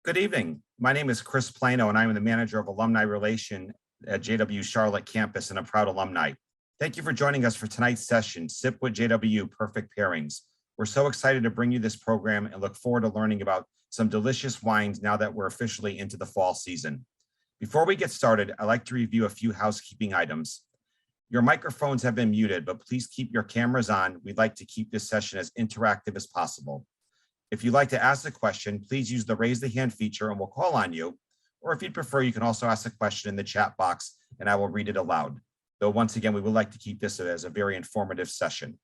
Good evening. My name is Chris Plano, and I'm the manager of alumni relation at JWU Charlotte campus and a proud alumni. Thank you for joining us for tonight's session, Sip with JWU Perfect Pairings. We're so excited to bring you this program and look forward to learning about some delicious wines now that we're officially into the fall season. Before we get started, I'd like to review a few housekeeping items. Your microphones have been muted, but please keep your cameras on. We'd like to keep this session as interactive as possible. If you'd like to ask a question, please use the raise the hand feature and we'll call on you. Or if you'd prefer, you can also ask a question in the chat box and I will read it aloud. Though once again, we would like to keep this as a very informative session.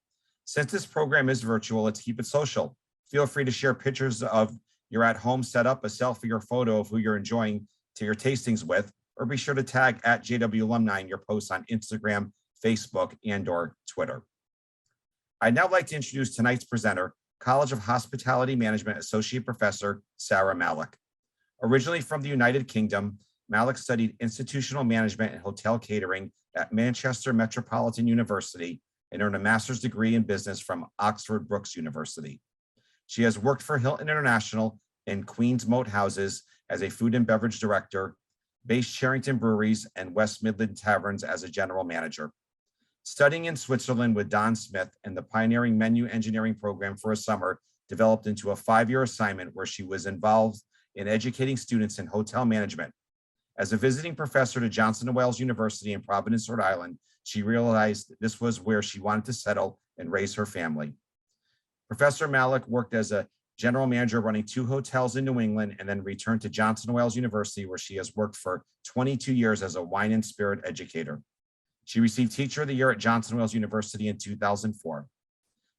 Since this program is virtual, let's keep it social. Feel free to share pictures of your at-home setup, a selfie or photo of who you're enjoying to your tastings with, or be sure to tag at JW Alumni in your posts on Instagram, Facebook, and/or Twitter. I'd now like to introduce tonight's presenter, College of Hospitality Management Associate Professor Sarah Malik. Originally from the United Kingdom, Malik studied institutional management and hotel catering at Manchester Metropolitan University and earned a master's degree in business from Oxford Brookes University. She has worked for Hilton International and Queen's Moat Houses as a food and beverage director, based Charrington Breweries and West Midland Taverns as a general manager. Studying in Switzerland with Don Smith and the pioneering menu engineering program for a summer developed into a 5-year assignment where she was involved in educating students in hotel management. As a visiting professor to Johnson & Wales University in Providence, Rhode Island, she realized this was where she wanted to settle and raise her family. Professor Malik worked as a general manager running 2 hotels in New England and then returned to Johnson & Wales University, where she has worked for 22 years as a wine and spirit educator. She received Teacher of the Year at Johnson & Wales University in 2004.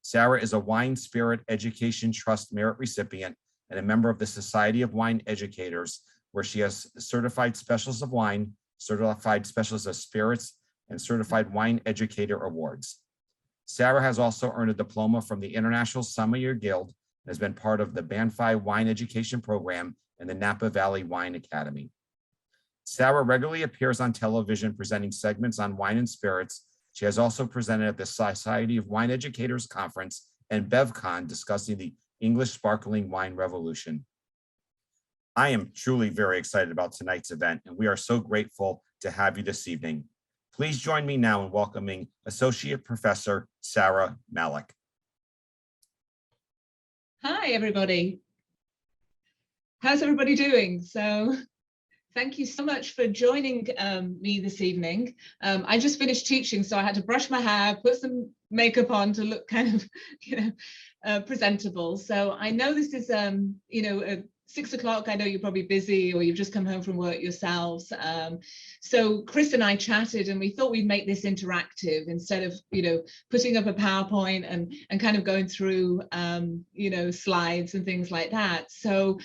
Sarah is a Wine Spirit Education Trust Merit recipient and a member of the Society of Wine Educators, where she has Certified Specialist of Wine, Certified Specialist of Spirits, and Certified Wine Educator Awards. Sarah has also earned a diploma from the International Sommelier Guild and has been part of the Banfi Wine Education Program and the Napa Valley Wine Academy. Sarah regularly appears on television presenting segments on wine and spirits. She has also presented at the Society of Wine Educators Conference and BevCon discussing the English sparkling wine revolution. I am truly very excited about tonight's event, and we are so grateful to have you this evening. Please join me now in welcoming Associate Professor Sarah Malik. Hi, everybody. How's everybody doing? So thank you so much for joining me this evening. I just finished teaching, so I had to brush my hair, put some makeup on to look kind of, presentable. So I know this is, 6 o'clock. I know you're probably busy or you've just come home from work yourselves. So Chris and I chatted and we thought we'd make this interactive instead of, putting up a PowerPoint and kind of going through, slides and things like that. So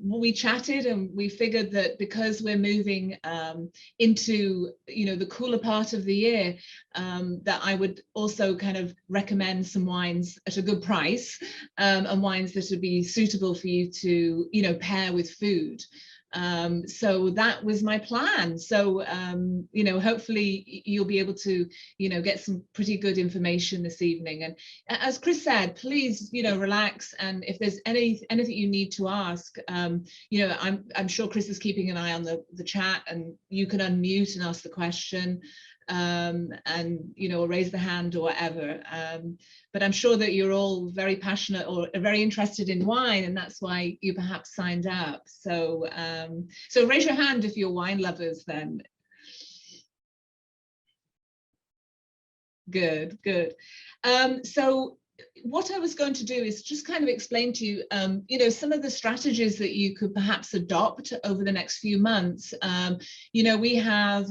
we chatted and we figured that because we're moving into, the cooler part of the year, that I would also kind of recommend some wines at a good price and wines that would be suitable for you to pair with food. So that was my plan. So, hopefully you'll be able to, get some pretty good information this evening. And as Chris said, please, relax. And if there's anything you need to ask, I'm sure Chris is keeping an eye on the chat and you can unmute and ask the question. And raise the hand or whatever, but I'm sure that you're all very passionate or very interested in wine, and that's why you perhaps signed up. So so raise your hand if you're wine lovers then. Good. So what I was going to do is just kind of explain to you, some of the strategies that you could perhaps adopt over the next few months. We have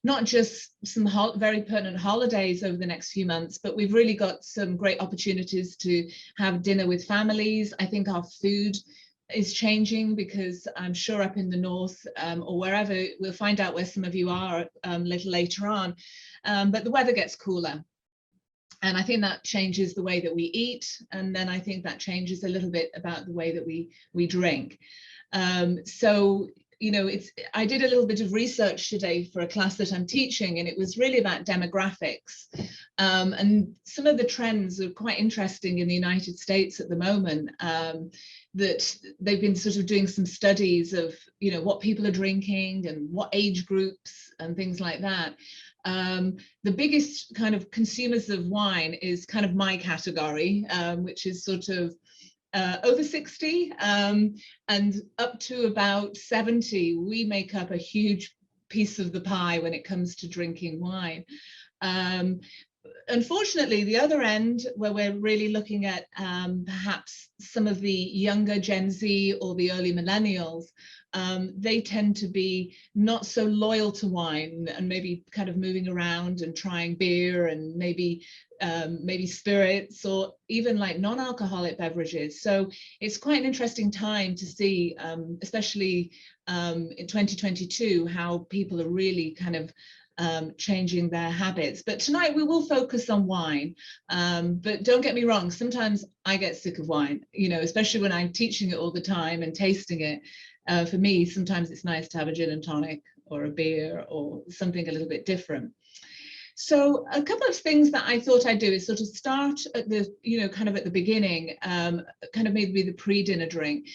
not just some very pertinent holidays over the next few months, but we've really got some great opportunities to have dinner with families. I think our food is changing because I'm sure up in the north or wherever, we'll find out where some of you are a little later on, but the weather gets cooler. And I think that changes the way that we eat. And then I think that changes a little bit about the way that we drink. So, I did a little bit of research today for a class that I'm teaching, and it was really about demographics. And some of the trends are quite interesting in the United States at the moment. that they've been sort of doing some studies of, what people are drinking and what age groups and things like that. The biggest kind of consumers of wine is kind of my category, which is sort of over 60 and up to about 70. We make up a huge piece of the pie when it comes to drinking wine. Unfortunately, the other end, where we're really looking at perhaps some of the younger Gen Z or the early millennials, they tend to be not so loyal to wine and maybe kind of moving around and trying beer and maybe spirits or even like non-alcoholic beverages. So it's quite an interesting time to see, especially in 2022, how people are really kind of changing their habits. But tonight we will focus on wine. But don't get me wrong, sometimes I get sick of wine, especially when I'm teaching it all the time and tasting it. For me, sometimes it's nice to have a gin and tonic or a beer or something a little bit different. So a couple of things that I thought I'd do is sort of start at the, kind of at the beginning, kind of maybe the pre-dinner drink.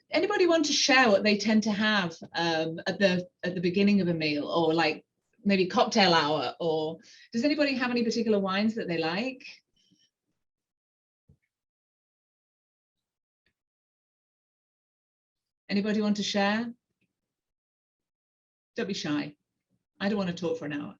Anybody want to share what they tend to have at the beginning of a meal, or like maybe cocktail hour, or does anybody have any particular wines that they like? Anybody want to share? Don't be shy. I don't want to talk for an hour.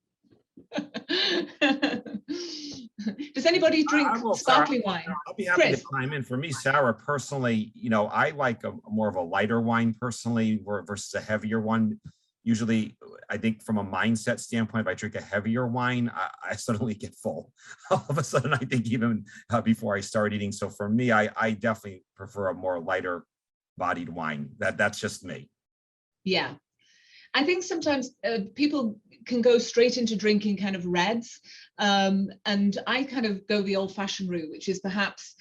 Does anybody drink sparkling wine? I'll be happy to climb in. For me, Sarah, personally, I like more of a lighter wine personally versus a heavier one. Usually, I think from a mindset standpoint, if I drink a heavier wine, I suddenly get full. All of a sudden, I think even before I start eating. So for me, I definitely prefer a more lighter bodied wine. That's just me. Yeah. I think sometimes people can go straight into drinking kind of reds. And I kind of go the old fashioned route, which is perhaps,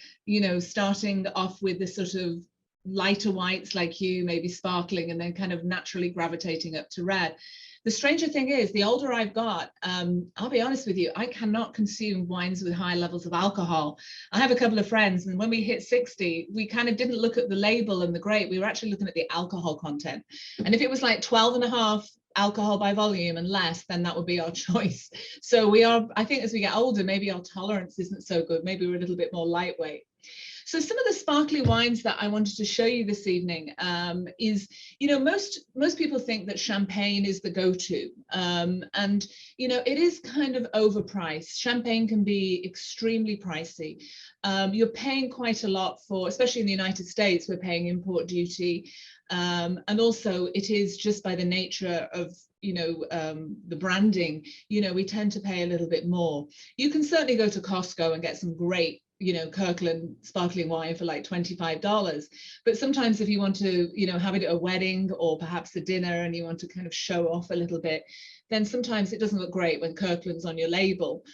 starting off with the sort of lighter whites like you, maybe sparkling, and then kind of naturally gravitating up to red. The stranger thing is, the older I've got, I'll be honest with you, I cannot consume wines with high levels of alcohol. I have a couple of friends, and when we hit 60, we kind of didn't look at the label and the grape. We were actually looking at the alcohol content. And if it was like 12.5 alcohol by volume and less, then that would be our choice. So I think as we get older, maybe our tolerance isn't so good. Maybe we're a little bit more lightweight. So some of the sparkly wines that I wanted to show you this evening is, most people think that champagne is the go-to, and it is kind of overpriced. Champagne can be extremely pricey. You're paying quite a lot for, especially in the United States, we're paying import duty, and also it is just by the nature of the branding, we tend to pay a little bit more. You can certainly go to Costco and get some great Kirkland sparkling wine for like $25. But sometimes if you want to, have it at a wedding or perhaps a dinner and you want to kind of show off a little bit, then sometimes it doesn't look great when Kirkland's on your label.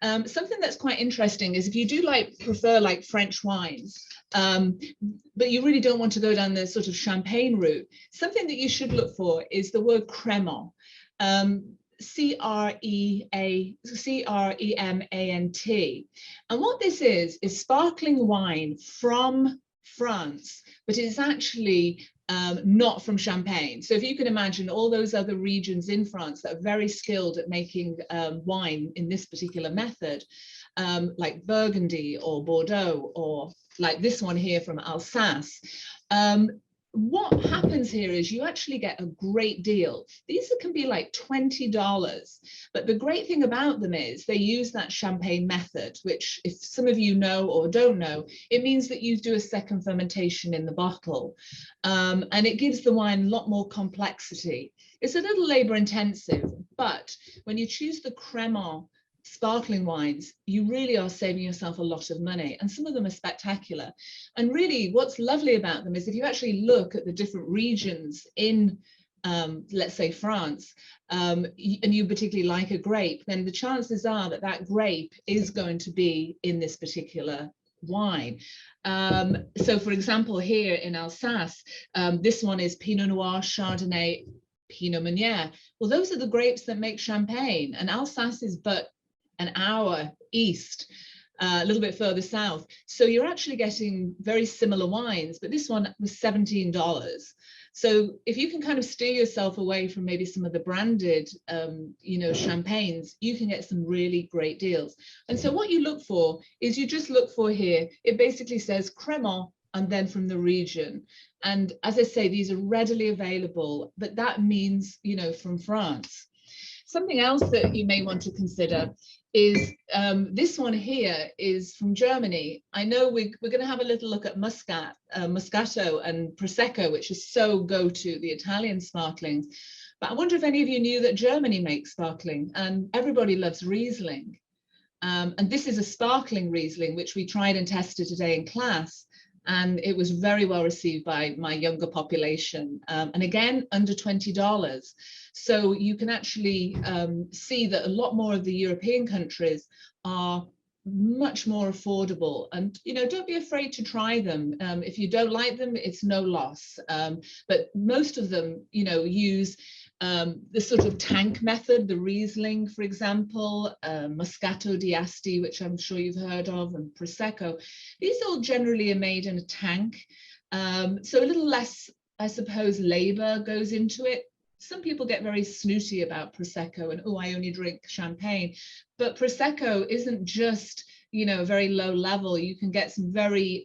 Something that's quite interesting is if you do prefer French wines, but you really don't want to go down the sort of champagne route, something that you should look for is the word crémant. C-R-E-M-A-N-T. And what this is sparkling wine from France, but it is actually not from Champagne. So if you can imagine all those other regions in France that are very skilled at making wine in this particular method, like Burgundy or Bordeaux, or like this one here from Alsace, what happens here is you actually get a great deal. These can be like $20, but the great thing about them is they use that champagne method, which if some of you know or don't know, it means that you do a second fermentation in the bottle, and it gives the wine a lot more complexity. It's a little labor intensive, but when you choose the crémant sparkling wines, you really are saving yourself a lot of money, and some of them are spectacular. And really what's lovely about them is if you actually look at the different regions in let's say France, and you particularly like a grape, then the chances are that that grape is going to be in this particular wine. So for example, here in Alsace, this one is Pinot Noir, Chardonnay, Pinot Meunier. Well, those are the grapes that make champagne, and Alsace is but an hour east. a little bit further south. So you're actually getting very similar wines, but this one was $17. So if you can kind of steer yourself away from maybe some of the branded, champagnes, you can get some really great deals. And so what you look for is you just look for here, it basically says Crémant and then from the region. And as I say, these are readily available, but that means, from France. Something else that you may want to consider is this one here is from Germany. I know we're going to have a little look at Moscato and Prosecco, which is so go-to, the Italian sparklings. But I wonder if any of you knew that Germany makes sparkling, and everybody loves Riesling. And this is a sparkling Riesling, which we tried and tested today in class. And it was very well received by my younger population. And again, under $20. So you can actually see that a lot more of the European countries are much more affordable. And, don't be afraid to try them. If you don't like them, it's no loss. But most of them, use the sort of tank method, the Riesling, for example, Moscato d'Asti, which I'm sure you've heard of, and Prosecco. These all generally are made in a tank. So a little less, I suppose, labor goes into it. Some people get very snooty about Prosecco and, oh, I only drink champagne. But Prosecco isn't just, very low level. You can get some very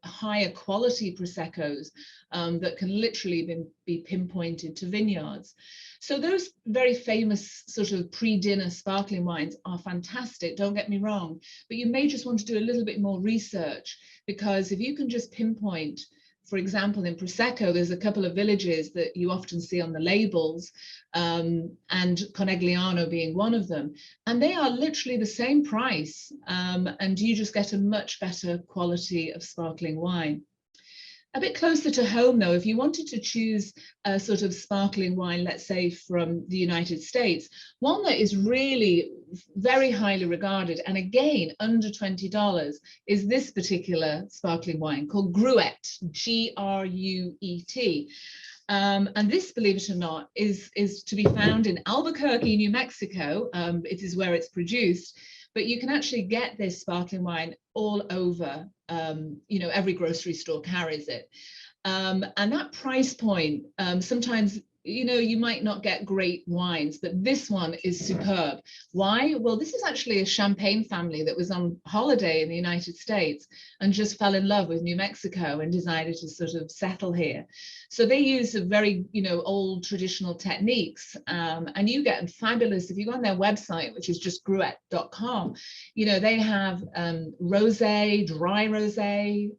higher quality Proseccos that can literally be pinpointed to vineyards. So those very famous sort of pre-dinner sparkling wines are fantastic, don't get me wrong, but you may just want to do a little bit more research, because if you can just pinpoint, for example, in Prosecco, there's a couple of villages that you often see on the labels, and Conegliano being one of them. And they are literally the same price, and you just get a much better quality of sparkling wine. A bit closer to home, though, if you wanted to choose a sort of sparkling wine, let's say from the United States, one that is really very highly regarded, and again, under $20, is this particular sparkling wine called Gruet, G-R-U-E-T. And this, believe it or not, is to be found in Albuquerque, New Mexico. It is where it's produced. But you can actually get this sparkling wine all over, every grocery store carries it. And that price point, sometimes, you might not get great wines, but this one is superb. Why? Well, this is actually a champagne family that was on holiday in the United States and just fell in love with New Mexico and decided to sort of settle here. So they use a very, old traditional techniques, and you get fabulous, if you go on their website, which is just gruet.com, they have rosé, dry rosé,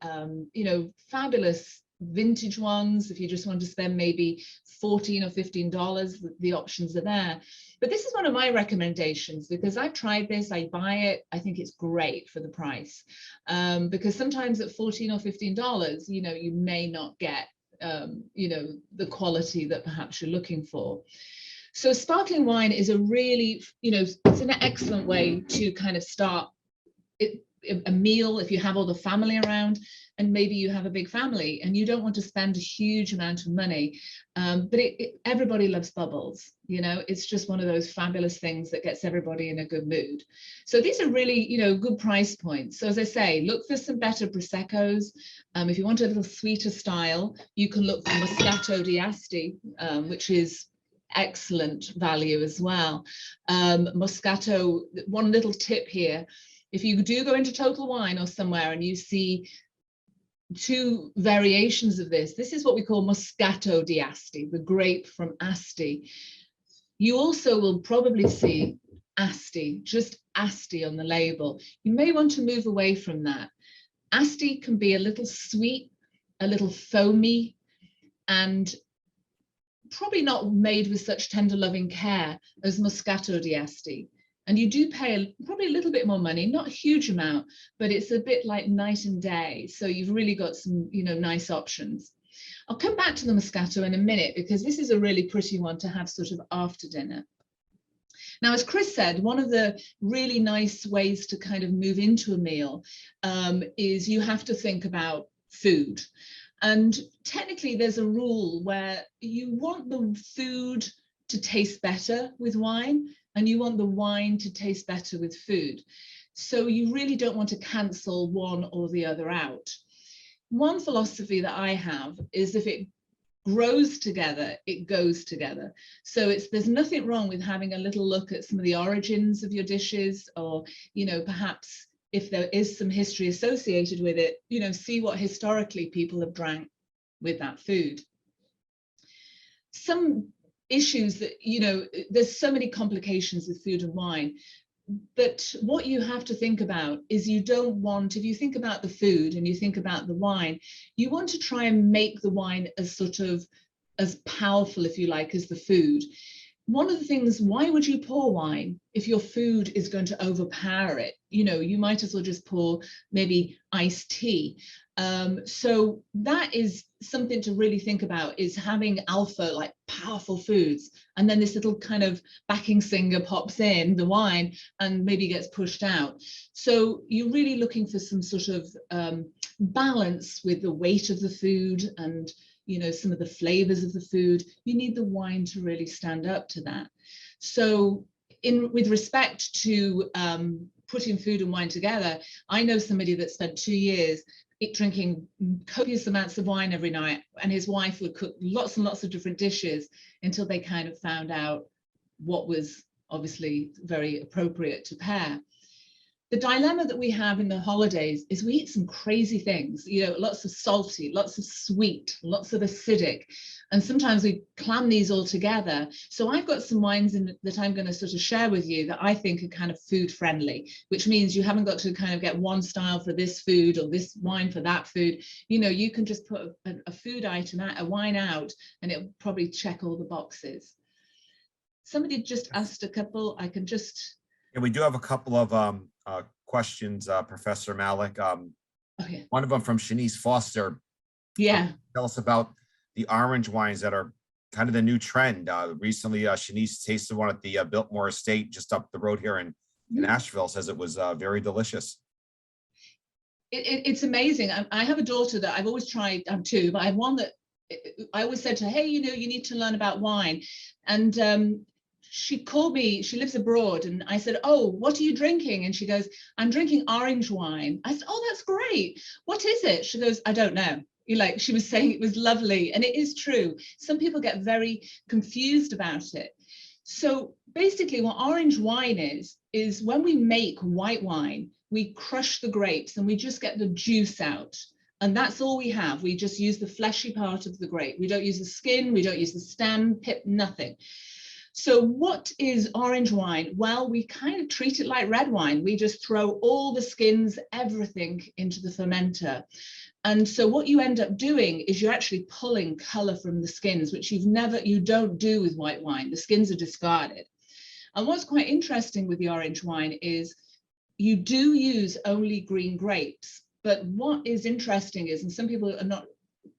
fabulous vintage ones. If you just want to spend maybe $14 or $15, the options are there. But this is one of my recommendations, because I've tried this, I buy it, I think it's great for the price, because sometimes at $14 or $15, you may not get the quality that perhaps you're looking for. So sparkling wine is a really, it's an excellent way to kind of start a meal if you have all the family around, and maybe you have a big family and you don't want to spend a huge amount of money, but everybody loves bubbles. It's just one of those fabulous things that gets everybody in a good mood. So these are really, good price points. So as I say, look for some better Proseccos. If you want a little sweeter style, you can look for Moscato d'Asti, which is excellent value as well. Moscato, one little tip here, if you do go into Total Wine or somewhere and you see two variations of this is what we call Moscato d'Asti, the grape from Asti. You also will probably see Asti, just Asti on the label. You may want to move away from that. Asti can be a little sweet, a little foamy, and probably not made with such tender loving care as Moscato d'Asti. And you do pay probably a little bit more money, not a huge amount, but it's a bit like night and day. So you've really got some, nice options. I'll come back to the Moscato in a minute, because this is a really pretty one to have sort of after dinner. Now, as Chris said, one of the really nice ways to kind of move into a meal is you have to think about food. And technically, there's a rule where you want the food to taste better with wine, and you want the wine to taste better with food. So you really don't want to cancel one or the other out. One philosophy that I have is if it grows together, it goes together. So there's nothing wrong with having a little look at some of the origins of your dishes, or, you know, perhaps if there is some history associated with it, you know, see what historically people have drank with that food. Some issues that, you know, there's so many complications with food and wine. But what you have to think about is you don't want, if you think about the food and you think about the wine, you want to try and make the wine as sort of as powerful, if you like, as the food. One of the things, why would you pour wine if your food is going to overpower it? You know, you might as well just pour maybe iced tea. So that is something to really think about, is having alpha, like powerful foods, and then this little kind of backing singer pops in, the wine, and maybe gets pushed out. So you're really looking for some sort of balance with the weight of the food and, you know, some of the flavors of the food. You need the wine to really stand up to that. So with respect to putting food and wine together, I know somebody that spent 2 years drinking copious amounts of wine every night, and his wife would cook lots and lots of different dishes until they kind of found out what was obviously very appropriate to pair. The dilemma that we have in the holidays is we eat some crazy things, you know, lots of salty, lots of sweet, lots of acidic, and sometimes we clam these all together. So I've got some wines that I'm going to sort of share with you that I think are kind of food friendly, which means you haven't got to kind of get one style for this food or this wine for that food. You know, you can just put a food item out, a wine out, and it'll probably check all the boxes. Somebody just asked a couple. I can just... Yeah, we do have a couple of questions, Professor Malik. Okay. One of them from Shanice Foster. Yeah. Tell us about the orange wines that are kind of the new trend. Recently, Shanice tasted one at the Biltmore Estate just up the road here in Asheville. Says it was very delicious. It's amazing. I have a daughter that I've always tried, two, but I have one that I always said to her, hey, you know, you need to learn about wine. And she called me, she lives abroad, and I said, oh, what are you drinking? And she goes, I'm drinking orange wine. I said, oh, that's great. What is it? She goes, I don't know. Like, she was saying it was lovely. And it is true. Some people get very confused about it. So basically what orange wine is when we make white wine, we crush the grapes and we just get the juice out. And that's all we have. We just use the fleshy part of the grape. We don't use the skin, we don't use the stem, pip, nothing. So what is orange wine? Well, we kind of treat it like red wine. We just throw all the skins, everything into the fermenter. And so what you end up doing is you're actually pulling color from the skins, which you don't do with white wine. The skins are discarded. And what's quite interesting with the orange wine is you do use only green grapes. But what is interesting is, and some people are not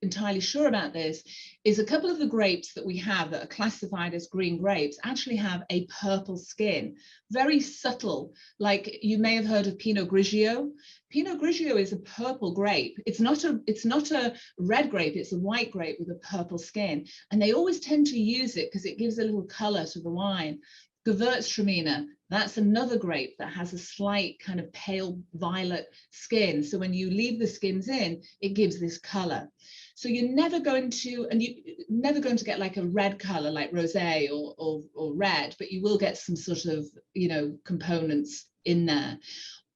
entirely sure about this, is a couple of the grapes that we have that are classified as green grapes actually have a purple skin, very subtle. Like, you may have heard of Pinot Grigio. Pinot Grigio is a purple grape. It's not a red grape, it's a white grape with a purple skin. And they always tend to use it because it gives a little color to the wine. Gewürztraminer, that's another grape that has a slight kind of pale violet skin. So when you leave the skins in, it gives this color. So you're never going to get like a red color like rosé or red, but you will get some sort of, you know, components in there.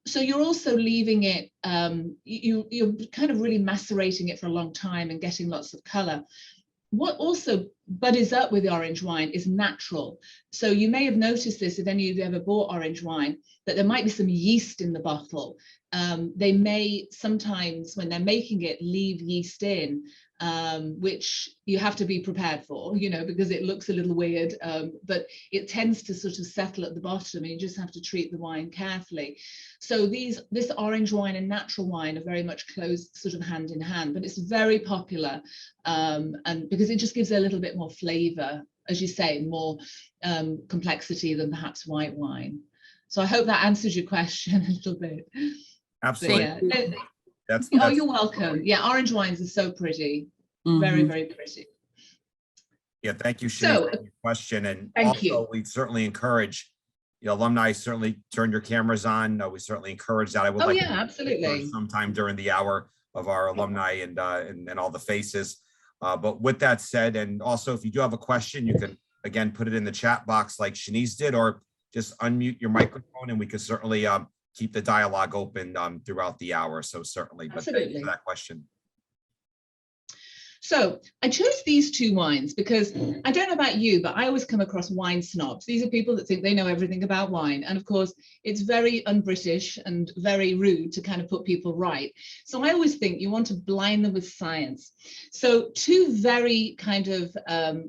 So you're also leaving it, you're kind of really macerating it for a long time and getting lots of color. What also buddies up with orange wine is natural. So you may have noticed this if any of you ever bought orange wine, that there might be some yeast in the bottle. They may sometimes, when they're making it, leave yeast in, which you have to be prepared for, you know, because it looks a little weird, but it tends to sort of settle at the bottom, and you just have to treat the wine carefully. So this orange wine and natural wine are very much close, sort of hand in hand, but it's very popular, and because it just gives a little bit more flavor, as you say, more complexity than perhaps white wine. So I hope that answers your question a little bit. Absolutely. Yeah. That's Oh, you're welcome. Yeah, orange wines are so pretty. Very, very pretty. Yeah, thank you, Shanice, So, for your question. And thank also, you. we certainly encourage alumni, certainly turn your cameras on. We certainly encourage that. I would Oh like yeah, absolutely. sometime during the hour of our alumni and all the faces. But with that said, and also if you do have a question, you can again put it in the chat box like Shanice did, or just unmute your microphone, and we can certainly keep the dialogue open throughout the hour. So certainly, but thank you for that question. So I chose these two wines because I don't know about you, but I always come across wine snobs. These are people that think they know everything about wine. And of course, it's very un-British and very rude to kind of put people right. So I always think you want to blind them with science. So two very kind of,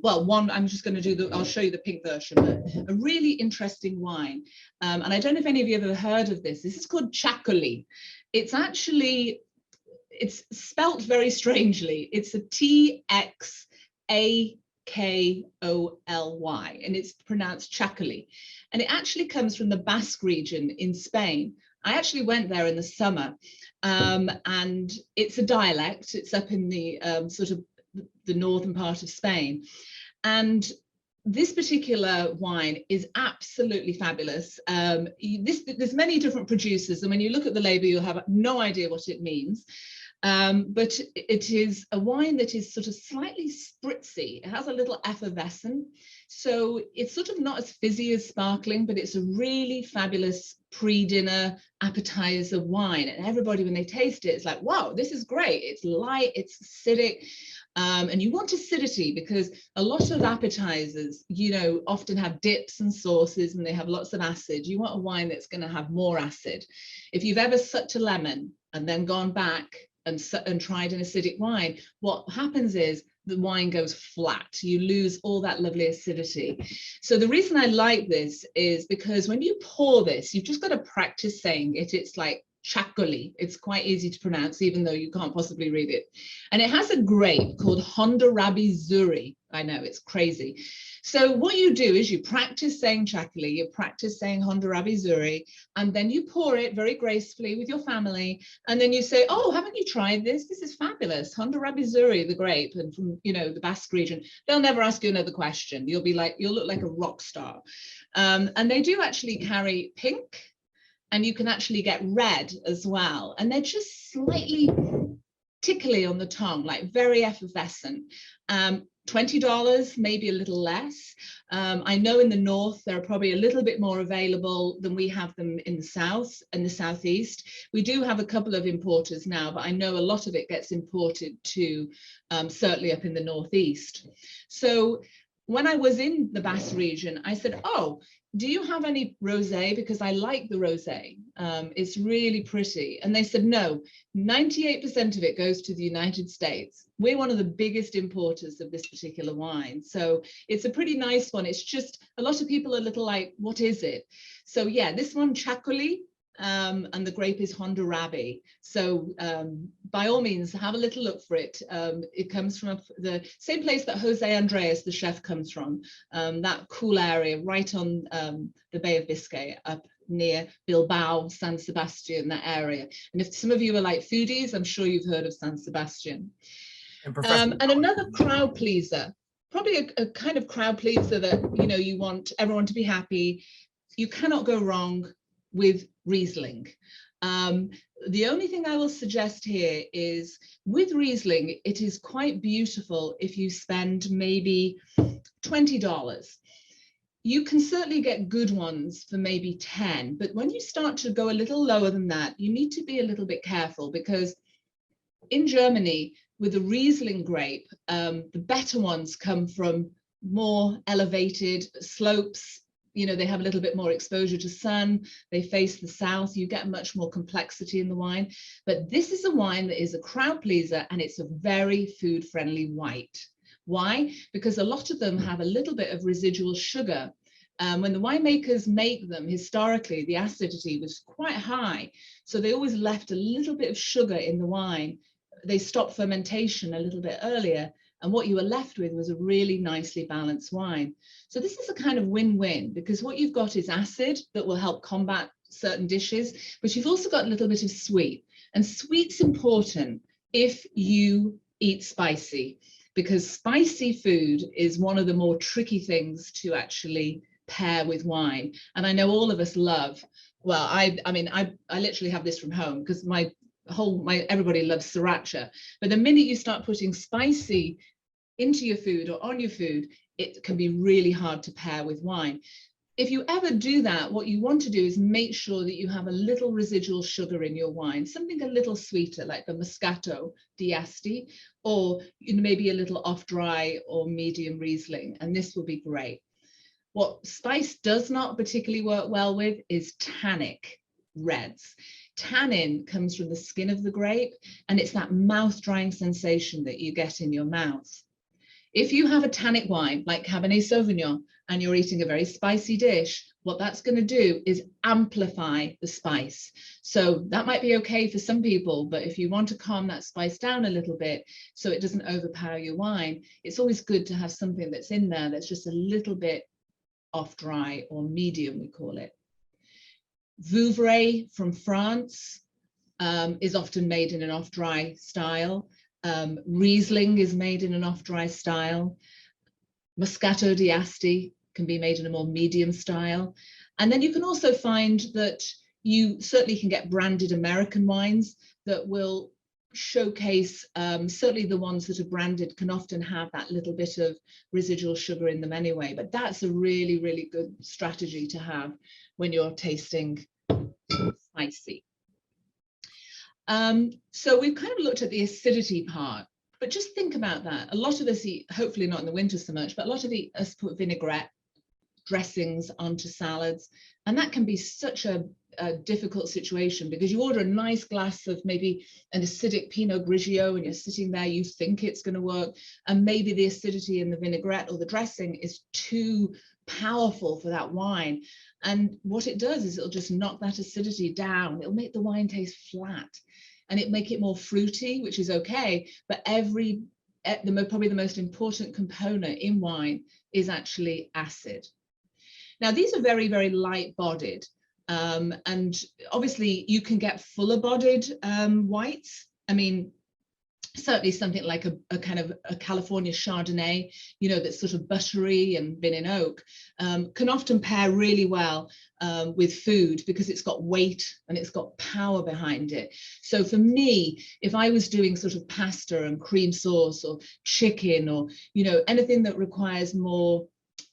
well, one, I'm just going to do I'll show you the pink version, but a really interesting wine. And I don't know if any of you have ever heard of this. This is called Charlotte. It's actually, it's spelt very strangely. It's a T-X-A-K-O-L-Y, and it's pronounced Charlotte. And it actually comes from the Basque region in Spain. I actually went there in the summer, and it's a dialect. It's up in the sort of the northern part of Spain. And this particular wine is absolutely fabulous. There's many different producers, and when you look at the label, you'll have no idea what it means. But it is a wine that is sort of slightly spritzy. It has a little effervescent. So it's sort of not as fizzy as sparkling, but it's a really fabulous pre-dinner appetizer wine. And everybody, when they taste it, it's like, wow, this is great. It's light, it's acidic. And you want acidity because a lot of appetizers, you know, often have dips and sauces and they have lots of acid. You want a wine that's going to have more acid. If you've ever sucked a lemon and then gone back and tried an acidic wine, what happens is the wine goes flat. You lose all that lovely acidity. So the reason I like this is because when you pour this, you've just got to practice saying it. It's like Charlotte. It's quite easy to pronounce, even though you can't possibly read it. And it has a grape called Honda-Rabi Zuri. I know, it's crazy. So what you do is you practice saying Charlotte, you practice saying Honda-Rabi Zuri, and then you pour it very gracefully with your family. And then you say, oh, haven't you tried this? This is fabulous. Honda-Rabi Zuri, the grape, and from, you know, the Basque region. They'll never ask you another question. You'll be like, you'll look like a rock star. And they do actually carry pink, and you can actually get red as well. And they're just slightly tickly on the tongue, like very effervescent. $20, maybe a little less. I know in the north, they're probably a little bit more available than we have them in the south and the southeast. We do have a couple of importers now, but I know a lot of it gets imported to certainly up in the northeast. So when I was in the Basque region, I said, oh, do you have any rosé? Because I like the rosé. It's really pretty. And they said, no, 98% of it goes to the United States. We're one of the biggest importers of this particular wine. So it's a pretty nice one. It's just a lot of people are a little like, what is it? So yeah, this one, Charlotte, and the grape is Honda-Rabi. So by all means, have a little look for it. It comes from the same place that Jose Andres, the chef, comes from, that cool area right on the Bay of Biscay, up near Bilbao, San Sebastian, that area. And if some of you are like foodies, I'm sure you've heard of San Sebastian. And another crowd pleaser, probably a kind of crowd pleaser that, you know, you want everyone to be happy. You cannot go wrong with Riesling. The only thing I will suggest here is with Riesling, it is quite beautiful if you spend maybe $20. You can certainly get good ones for maybe 10, but when you start to go a little lower than that, you need to be a little bit careful because in Germany, with the Riesling grape, the better ones come from more elevated slopes. You know, they have a little bit more exposure to sun, they face the south, you get much more complexity in the wine. But this is a wine that is a crowd pleaser, and it's a very food-friendly white. Why? Because a lot of them have a little bit of residual sugar. When the winemakers make them, historically, the acidity was quite high. So they always left a little bit of sugar in the wine. They stopped fermentation a little bit earlier. And what you were left with was a really nicely balanced wine. So this is a kind of win-win, because what you've got is acid that will help combat certain dishes, but you've also got a little bit of sweet. And sweet's important if you eat spicy, because spicy food is one of the more tricky things to actually pair with wine. And I know all of us love, well, I mean, I literally have this from home because everybody loves sriracha. But the minute you start putting spicy into your food or on your food, it can be really hard to pair with wine. If you ever do that, what you want to do is make sure that you have a little residual sugar in your wine, something a little sweeter like the Moscato d'Asti, or maybe a little off-dry or medium Riesling, and this will be great. What spice does not particularly work well with is tannic reds. Tannin comes from the skin of the grape, and it's that mouth-drying sensation that you get in your mouth. If you have a tannic wine like Cabernet Sauvignon and you're eating a very spicy dish, what that's going to do is amplify the spice. So that might be okay for some people, but if you want to calm that spice down a little bit so it doesn't overpower your wine, it's always good to have something that's in there that's just a little bit off dry or medium, we call it. Vouvray from France is often made in an off dry style. Riesling is made in an off-dry style. Moscato d'Asti can be made in a more medium style. And then you can also find that you certainly can get branded American wines that will showcase, certainly the ones that are branded can often have that little bit of residual sugar in them anyway. But that's a really, really good strategy to have when you're tasting spicy. So we've kind of looked at the acidity part, but just think about that. A lot of us eat, hopefully not in the winter so much, but a lot of us put vinaigrette dressings onto salads. And that can be such a difficult situation because you order a nice glass of maybe an acidic Pinot Grigio and you're sitting there, you think it's going to work. And maybe the acidity in the vinaigrette or the dressing is too powerful for that wine. And what it does is it'll just knock that acidity down. It'll make the wine taste flat and it'll make it more fruity, which is okay. But probably the most important component in wine is actually acid. Now, these are very, very light bodied. And obviously you can get fuller bodied whites. I mean, certainly something like a kind of a California Chardonnay, that's sort of buttery and been in oak, can often pair really well with food because it's got weight and it's got power behind it. So for me, if I was doing sort of pasta and cream sauce or chicken or, anything that requires a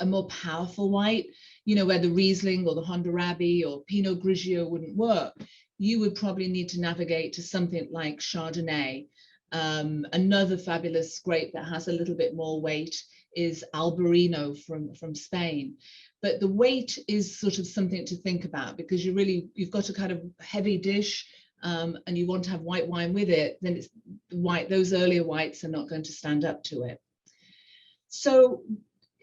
more powerful white, where the Riesling or the Honda-Rabi or Pinot Grigio wouldn't work, you would probably need to navigate to something like Chardonnay. Another fabulous grape that has a little bit more weight is Albarino from Spain. But the weight is sort of something to think about because you've got a kind of heavy dish and you want to have white wine with it, then it's white. Those earlier whites are not going to stand up to it. So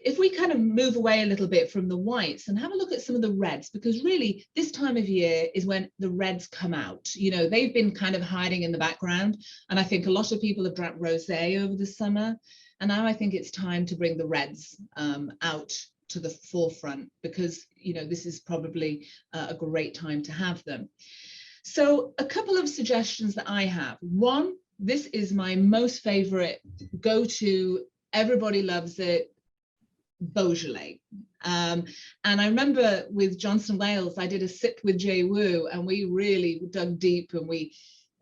if we kind of move away a little bit from the whites and have a look at some of the reds, because really this time of year is when the reds come out. They've been kind of hiding in the background. And I think a lot of people have drank rosé over the summer. And now I think it's time to bring the reds out to the forefront because, this is probably a great time to have them. So a couple of suggestions that I have. One, this is my most favorite go-to, everybody loves it, Beaujolais. And I remember with Johnson Wales, I did a sip with JWU and we really dug deep and we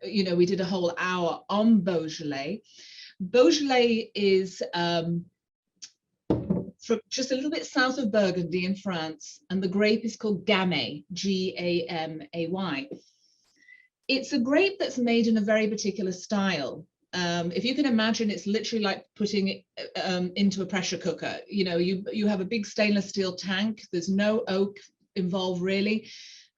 did a whole hour on Beaujolais. Beaujolais is from just a little bit south of Burgundy in France, and the grape is called Gamay, G-A-M-A-Y. It's a grape that's made in a very particular style. If you can imagine, it's literally like putting it into a pressure cooker. You have a big stainless steel tank. There's no oak involved really.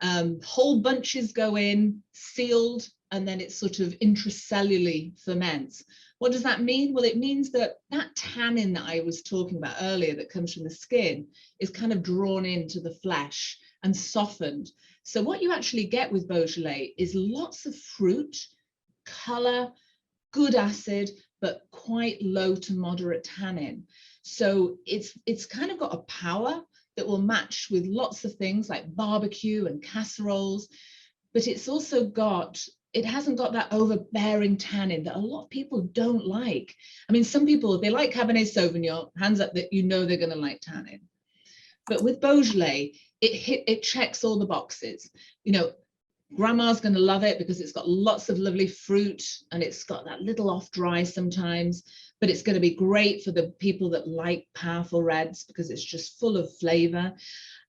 Whole bunches go in, sealed, and then it sort of intracellularly ferments. What does that mean? Well, it means that tannin that I was talking about earlier that comes from the skin is kind of drawn into the flesh and softened. So what you actually get with Beaujolais is lots of fruit, color, good acid, but quite low to moderate tannin. So it's kind of got a power that will match with lots of things like barbecue and casseroles, but it's also it hasn't got that overbearing tannin that a lot of people don't like. I mean, some people, they like Cabernet Sauvignon, hands up that they're going to like tannin. But with Beaujolais, it checks all the boxes. You know, grandma's going to love it because it's got lots of lovely fruit and it's got that little off dry sometimes, but it's going to be great for the people that like powerful reds because it's just full of flavor.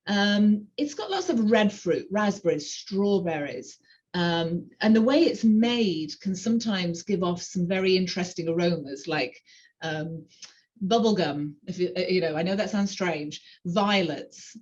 It's got lots of red fruit, raspberries, strawberries, and the way it's made can sometimes give off some very interesting aromas like bubblegum, if you know, I know that sounds strange, violets,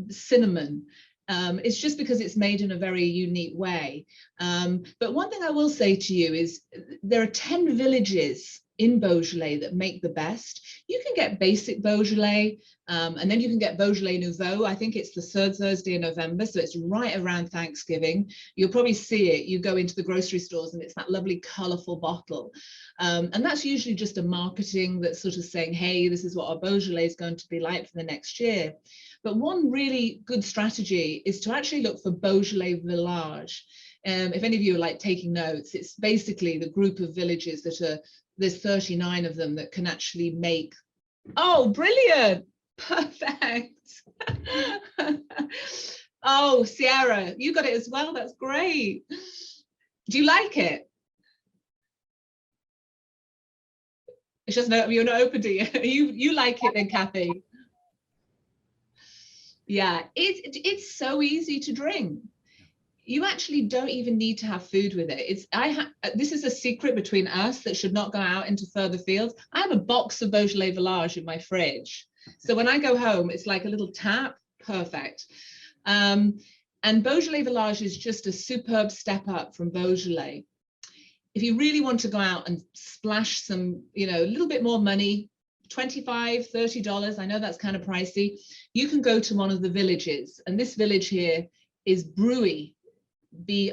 cinnamon. It's just because it's made in a very unique way. But one thing I will say to you is there are 10 villages in Beaujolais that make the best. You can get basic Beaujolais, and then you can get Beaujolais Nouveau. I think it's the third Thursday in November, so it's right around Thanksgiving. You'll probably see it. You go into the grocery stores and it's that lovely colorful bottle. And that's usually just a marketing that's sort of saying, hey, this is what our Beaujolais is going to be like for the next year. But one really good strategy is to actually look for Beaujolais Village. If any of you are like taking notes, it's basically the group of villages that are, there's 39 of them that can actually make, oh, brilliant, perfect. Oh, Sarah, you got it as well, that's great. Do you like it? It's just no, you're not open to you. You like it then, Kathy? Yeah, it's so easy to drink. You actually don't even need to have food with it. This is a secret between us that should not go out into further fields. I have a box of Beaujolais Village in my fridge. So when I go home, it's like a little tap, perfect. And Beaujolais Village is just a superb step up from Beaujolais. If you really want to go out and splash some, you know, a little bit more money, $25, $30, I know that's kind of pricey, you can go to one of the villages. And this village here is Bruy, Brouilly.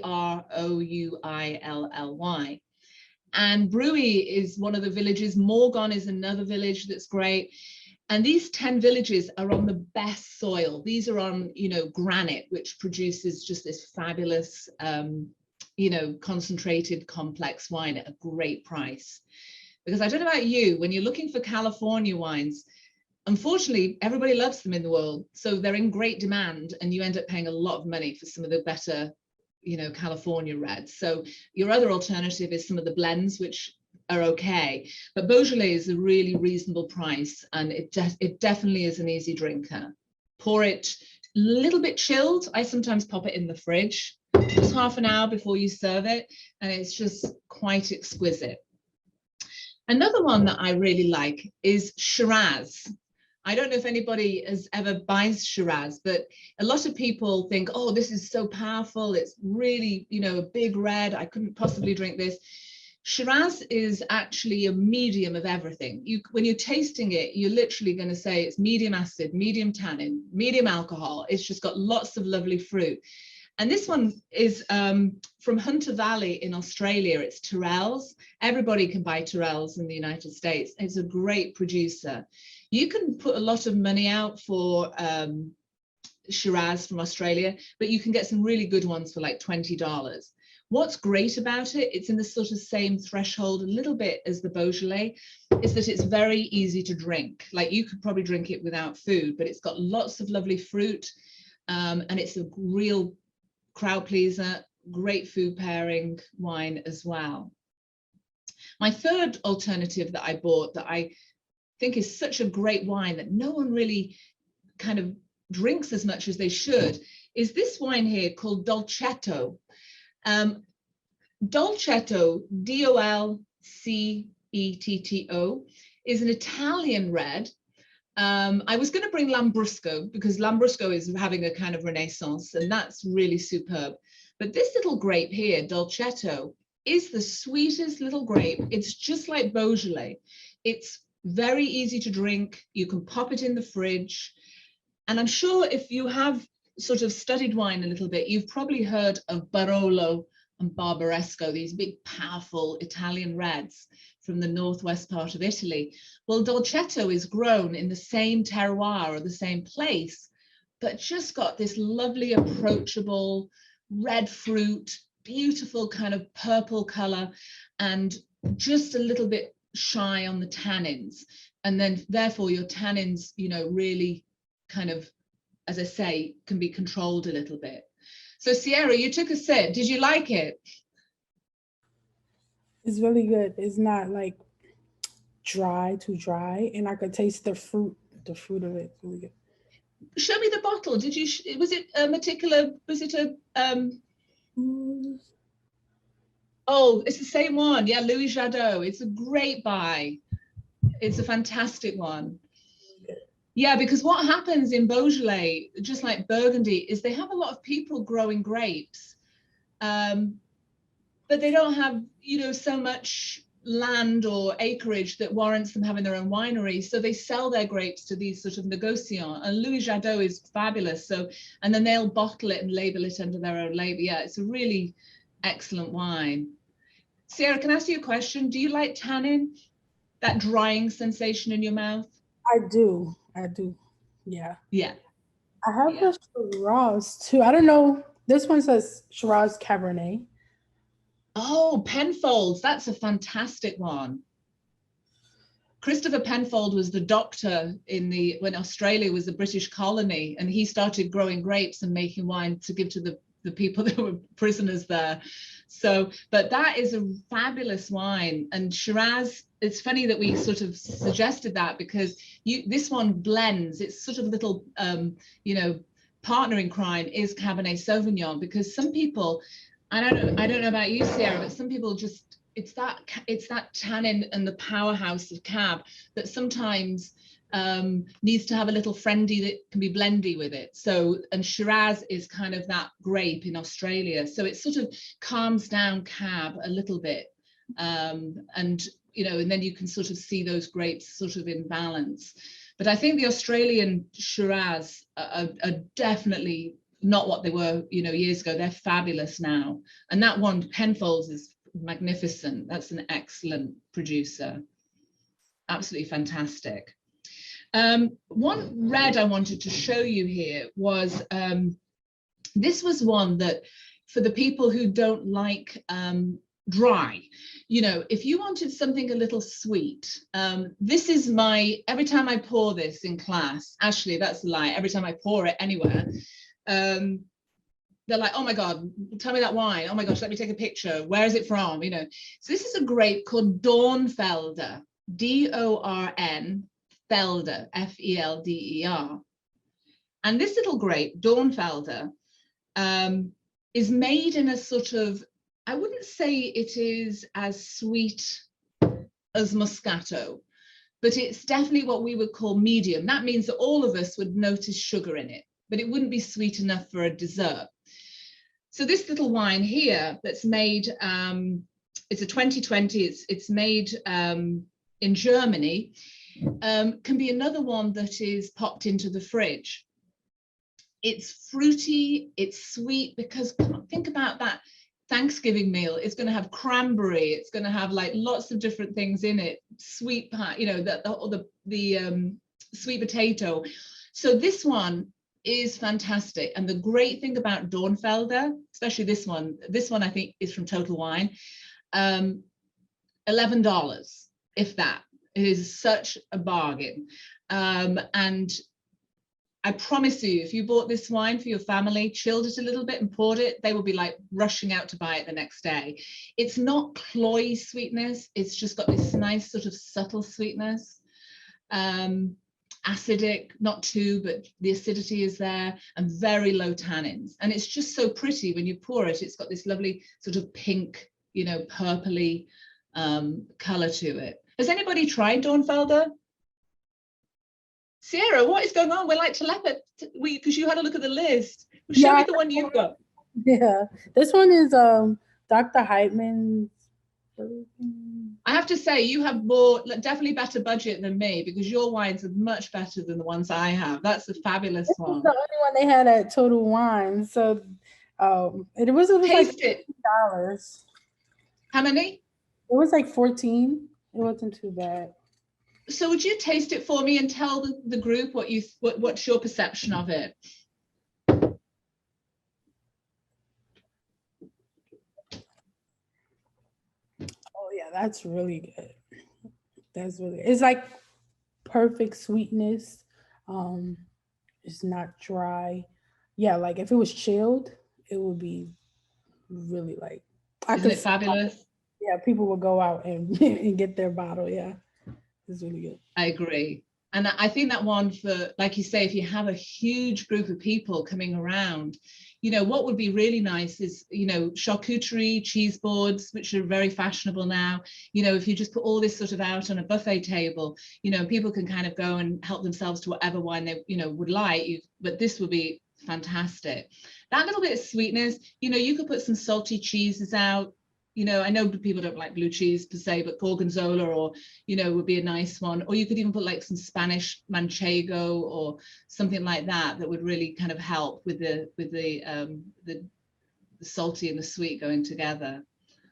And Bruy is one of the villages. Morgon is another village that's great. And these 10 villages are on the best soil. These are on, you know, granite, which produces just this fabulous, you know, concentrated complex wine at a great price. Because I don't know about you, when you're looking for California wines, unfortunately, everybody loves them in the world. So they're in great demand and you end up paying a lot of money for some of the better, you know, California reds. So your other alternative is some of the blends, which are okay. But Beaujolais is a really reasonable price and it definitely is an easy drinker. Pour it a little bit chilled. I sometimes pop it in the fridge, just half an hour before you serve it. And it's just quite exquisite. Another one that I really like is Shiraz. I don't know if anybody has ever buys Shiraz, but a lot of people think, oh, this is so powerful. It's really, you know, a big red. I couldn't possibly drink this. Shiraz is actually a medium of everything. When you're tasting it, you're literally going to say it's medium acid, medium tannin, medium alcohol. It's just got lots of lovely fruit. And this one is from Hunter Valley in Australia. It's Tyrrell's. Everybody can buy Tyrrell's in the United States. It's a great producer. You can put a lot of money out for Shiraz from Australia, but you can get some really good ones for like $20. What's great about it, it's in the sort of same threshold a little bit as the Beaujolais, is that it's very easy to drink. Like you could probably drink it without food, but it's got lots of lovely fruit and it's a real crowd pleaser, great food pairing wine as well. My third alternative that I bought that I think is such a great wine that no one really kind of drinks as much as they should is this wine here called Dolcetto. Dolcetto, D-O-L-C-E-T-T-O, is an Italian red. I was going to bring Lambrusco because Lambrusco is having a kind of renaissance and that's really superb. But this little grape here, Dolcetto, is the sweetest little grape. It's just like Beaujolais. It's very easy to drink. You can pop it in the fridge. And I'm sure if you have sort of studied wine a little bit, you've probably heard of Barolo and Barbaresco, these big, powerful Italian reds from the northwest part of Italy. Well, Dolcetto is grown in the same terroir or the same place, but just got this lovely, approachable red fruit, beautiful kind of purple color, and just a little bit shy on the tannins, and then therefore your tannins, you know, really kind of, as I say, can be controlled a little bit. So Sierra, you took a sip. Did you like it? It's really good. It's not like too dry, and I could taste the fruit of it. It's really good. Show me the bottle. Did you, was it a particular, was it a, oh, it's the same one. Yeah, Louis Jadot. It's a great buy. It's a fantastic one. Yeah, because what happens in Beaujolais, just like Burgundy, is they have a lot of people growing grapes, but they don't have, you know, so much land or acreage that warrants them having their own winery. So they sell their grapes to these sort of negociants. And Louis Jadot is fabulous. So, and then they'll bottle it and label it under their own label. Yeah, it's a really excellent wine. Sarah, can I ask you a question? Do you like tannin? That drying sensation in your mouth? I do. Yeah. Yeah. I have the Shiraz too. I don't know. This one says Shiraz Cabernet. Oh, Penfolds. That's a fantastic one. Christopher Penfold was the doctor when Australia was a British colony, and he started growing grapes and making wine to give to the people that were prisoners there. So, but that is a fabulous wine. And Shiraz, it's funny that we sort of suggested that, because this one blends. It's sort of a little, you know, partner in crime is Cabernet Sauvignon, because some people, I don't know about you, Sarah, but some people just, it's that tannin and the powerhouse of Cab that sometimes needs to have a little friendy that can be blendy with it. So, and Shiraz is kind of that grape in Australia. So it sort of calms down Cab a little bit. And, you know, and then you can sort of see those grapes sort of in balance. But I think the Australian Shiraz are definitely not what they were, you know, years ago. They're fabulous now. And that one, Penfolds, is magnificent. That's an excellent producer. Absolutely fantastic. One red I wanted to show you here was, this was one that for the people who don't like dry, you know, if you wanted something a little sweet, this is every time I pour this in class, actually that's a lie, every time I pour it anywhere, they're like, oh my God, tell me that wine. Oh my gosh, let me take a picture. Where is it from? You know, so this is a grape called Dornfelder, D-O-R-N, Felder, F-E-L-D-E-R. And this little grape, Dornfelder, is made in a sort of, I wouldn't say it is as sweet as Moscato, but it's definitely what we would call medium. That means that all of us would notice sugar in it, but it wouldn't be sweet enough for a dessert. So this little wine here that's made, it's a 2020, it's made in Germany, can be another one that is popped into the fridge. It's fruity, it's sweet, because think about that Thanksgiving meal. It's going to have cranberry, it's going to have like lots of different things in it, sweet pie, you know, the sweet potato. So this one is fantastic. And the great thing about Dornfelder, especially this one I think is from Total Wine, $11, if that. It is such a bargain. And I promise you, if you bought this wine for your family, chilled it a little bit and poured it, they will be like rushing out to buy it the next day. It's not cloy sweetness. It's just got this nice sort of subtle sweetness. Acidic, not too, but the acidity is there, and very low tannins. And it's just so pretty when you pour it. It's got this lovely sort of pink, you know, purpley color to it. Has anybody tried Dornfelder? Sierra, what is going on? We're like telepathy, because you had a look at the list. Show me the one you've got. Yeah, this one is Dr. Heitman's. I have to say, you have more, definitely better budget than me, because your wines are much better than the ones I have. That's a fabulous one. This was the only one they had at Total Wine. So it was Taste like $14. How many? It was like 14. It wasn't too bad. So would you taste it for me and tell the group what's your perception of it? Oh yeah, that's really good. That's really, it's like perfect sweetness. It's not dry. Yeah, like if it was chilled, it would be really like I Isn't could it fabulous? yeah, people would go out and and get their bottle. Yeah, it's really good. I agree. And I think that one for, like you say, if you have a huge group of people coming around, what would be really nice is, charcuterie, cheese boards, which are very fashionable now. If you just put all this sort of out on a buffet table, people can kind of go and help themselves to whatever wine they, would like. But this would be fantastic. That little bit of sweetness, you could put some salty cheeses out. I know people don't like blue cheese per se, but gorgonzola or, would be a nice one. Or you could even put like some Spanish manchego or something like that would really kind of help with the salty and the sweet going together.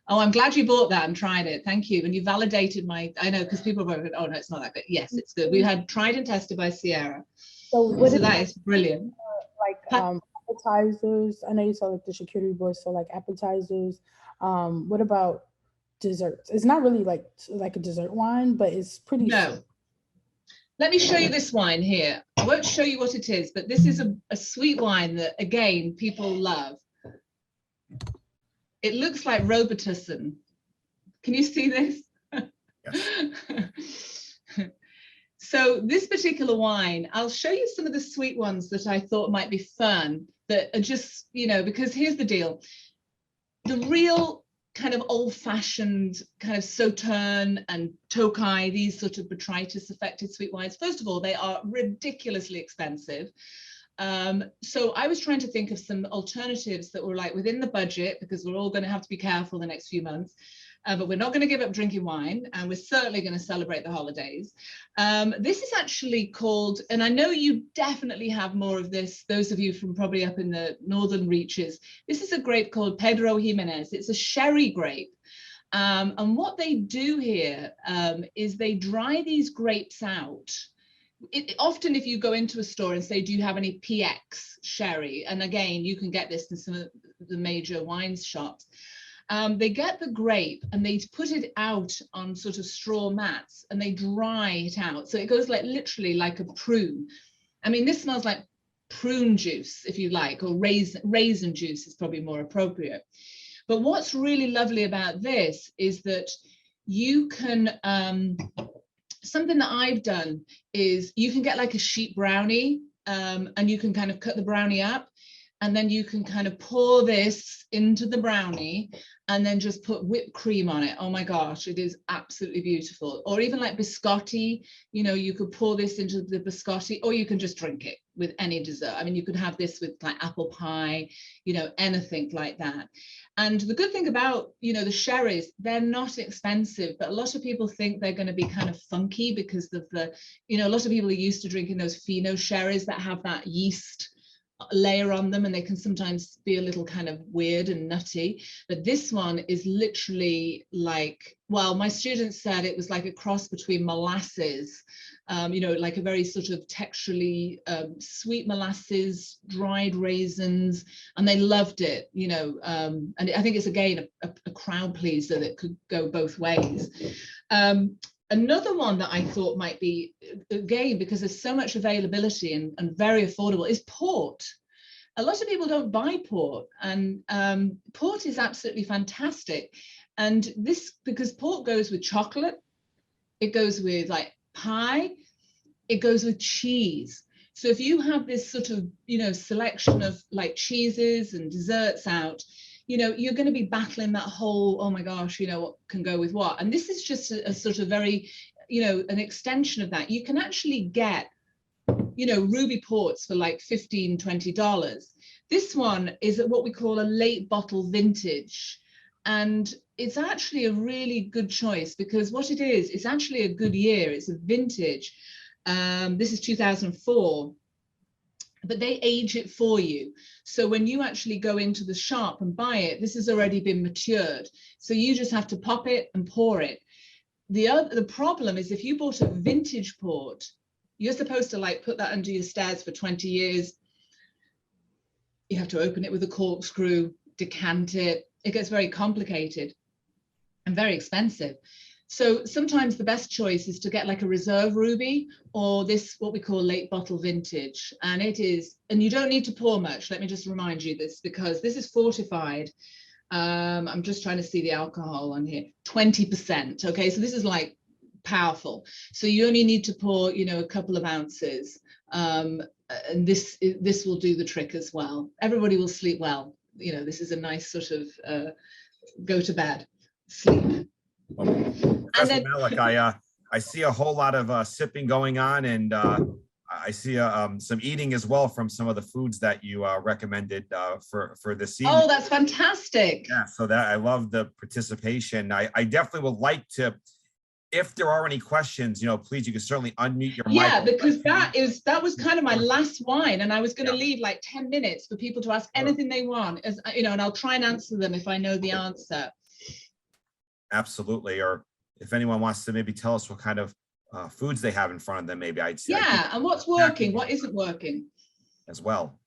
Oh, I'm glad you bought that and tried it. Thank you. And you validated I know, because people were, oh no, it's not that good. Yes, it's good. We had tried and tested by Sierra. So That is brilliant. Like appetizers. I know you saw like the charcuterie boards, so like appetizers. What about desserts? It's not really like a dessert wine, but it's pretty. No. Let me show you this wine here. I won't show you what it is, but this is a sweet wine that, again, people love. It looks like Robitussin. Can you see this? Yes. So this particular wine, I'll show you some of the sweet ones that I thought might be fun, that are just, because here's the deal. The real kind of old-fashioned kind of Sauterne and Tokai, these sort of botrytis affected sweet wines, first of all, they are ridiculously expensive. So I was trying to think of some alternatives that were like within the budget, because we're all going to have to be careful the next few months. But we're not going to give up drinking wine, and we're certainly going to celebrate the holidays. This is actually called, and I know you definitely have more of this, those of you from probably up in the northern reaches. This is a grape called Pedro Jimenez. It's a sherry grape. And what they do here is they dry these grapes out. Often if you go into a store and say, do you have any PX sherry? And again, you can get this in some of the major wine shops. They get the grape and they put it out on sort of straw mats and they dry it out. So it goes like literally like a prune. I mean, this smells like prune juice, if you like, or raisin juice is probably more appropriate. But what's really lovely about this is that you can, something that I've done is you can get like a sheet brownie and you can kind of cut the brownie up. And then you can kind of pour this into the brownie and then just put whipped cream on it. Oh my gosh, it is absolutely beautiful. Or even like biscotti, you could pour this into the biscotti, or you can just drink it with any dessert. I mean, you could have this with like apple pie, anything like that. And the good thing about, the sherries, they're not expensive, but a lot of people think they're going to be kind of funky because of the, a lot of people are used to drinking those Fino sherries that have that yeast layer on them, and they can sometimes be a little kind of weird and nutty. But this one is literally like, well, my students said it was like a cross between molasses, like a very sort of texturally sweet molasses, dried raisins, and they loved it, and I think it's again a crowd pleaser that could go both ways. Another one that I thought might be, again, because there's so much availability and very affordable, is port. A lot of people don't buy port, and port is absolutely fantastic. And this, because port goes with chocolate, it goes with like pie, it goes with cheese. So if you have this sort of, selection of like cheeses and desserts out, you're going to be battling that whole, oh my gosh, what can go with what. And this is just a sort of very, an extension of that. You can actually get, ruby ports for like $15, $20. This one is what we call a late bottle vintage. And it's actually a really good choice, because what it is, it's actually a good year. It's a vintage. This is 2004. But they age it for you. So when you actually go into the shop and buy it, this has already been matured. So you just have to pop it and pour it. The problem is, if you bought a vintage port, you're supposed to like put that under your stairs for 20 years. You have to open it with a corkscrew, decant it. It gets very complicated and very expensive. So sometimes the best choice is to get like a reserve ruby or this, what we call late bottle vintage. And it is, and you don't need to pour much. Let me just remind you this, because this is fortified. I'm just trying to see the alcohol on here, 20%. Okay, so this is like powerful. So you only need to pour, you know, a couple of ounces. And this will do the trick as well. Everybody will sleep well. You know, this is a nice sort of go to bed, sleep. Professor Malik, I see a whole lot of sipping going on, and I see some eating as well from some of the foods that you recommended for this evening. Oh, that's fantastic. Yeah, so that I love the participation. I definitely would like to, if there are any questions, you know, please, you can certainly unmute your mic. Yeah, because that was kind of my last wine, and I was going to leave like 10 minutes for people to ask anything they want, as you know, and I'll try and answer them if I know the answer. Absolutely. Or if anyone wants to maybe tell us what kind of foods they have in front of them, maybe I'd say. Yeah, and what's working, what isn't working as well.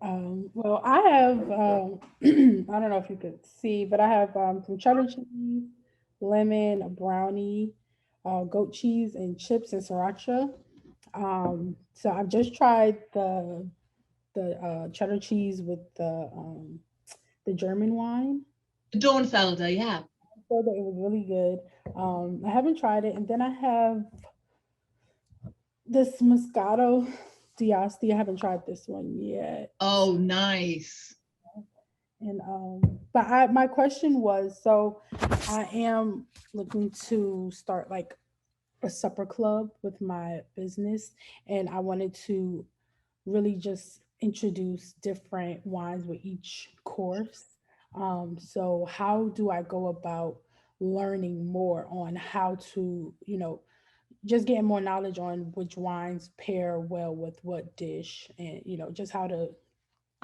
Well, I have, I don't know if you could see, but I have some cheddar cheese, lemon, a brownie, goat cheese, and chips and sriracha. So I've just tried the cheddar cheese with the German wine. Dornfelder, yeah. So it was really good. I haven't tried it, and then I have this Moscato d'Asti. I haven't tried this one yet. Oh, nice. And but my question was, so I am looking to start like a supper club with my business, and I wanted to really just introduce different wines with each course. So how do I go about learning more on how to, you know, just getting more knowledge on which wines pair well with what dish, and, you know, just how to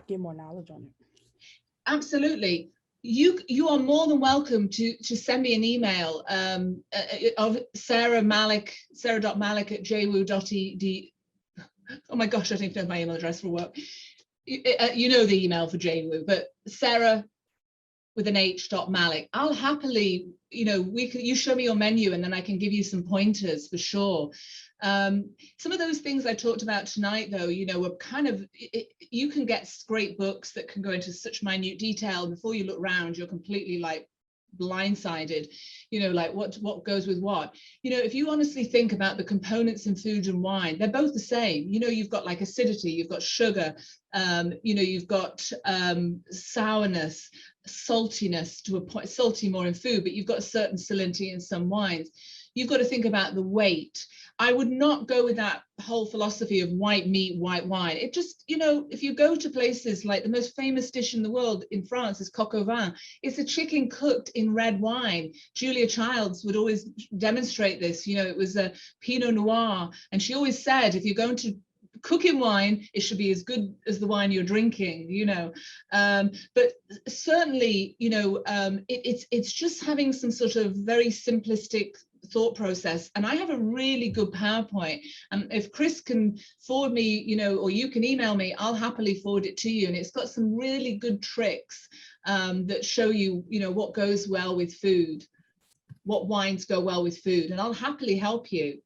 get more knowledge on it? Absolutely. You are more than welcome to send me an email of Sarah Malik, sarah.malik at jwu.ed. Oh my gosh, I don't even know my email address for work. You know the email for JWU, but Sarah with an H.Malik. I'll happily, you know, you show me your menu and then I can give you some pointers for sure. Some of those things I talked about tonight, though, you know, were kind of, you can get great books that can go into such minute detail. Before you look around, you're completely like blindsided, you know, like what goes with what. You know, if you honestly think about the components in food and wine, they're both the same. You know, you've got like acidity, you've got sugar, you know, you've got sourness, saltiness to a point, salty more in food, but you've got a certain salinity in some wines. You've got to think about the weight. I would not go with that whole philosophy of white meat, white wine. It just, you know, if you go to places like the most famous dish in the world in France is coq au vin. It's a chicken cooked in red wine. Julia Childs would always demonstrate this. You know, it was a Pinot Noir. And she always said, if you're going to cook in wine, it should be as good as the wine you're drinking, you know. But certainly, you know, it's just having some sort of very simplistic thought process. And I have a really good PowerPoint. If Chris can forward me, you know, or you can email me, I'll happily forward it to you. And it's got some really good tricks that show you, you know, what goes well with food, what wines go well with food, and I'll happily help you.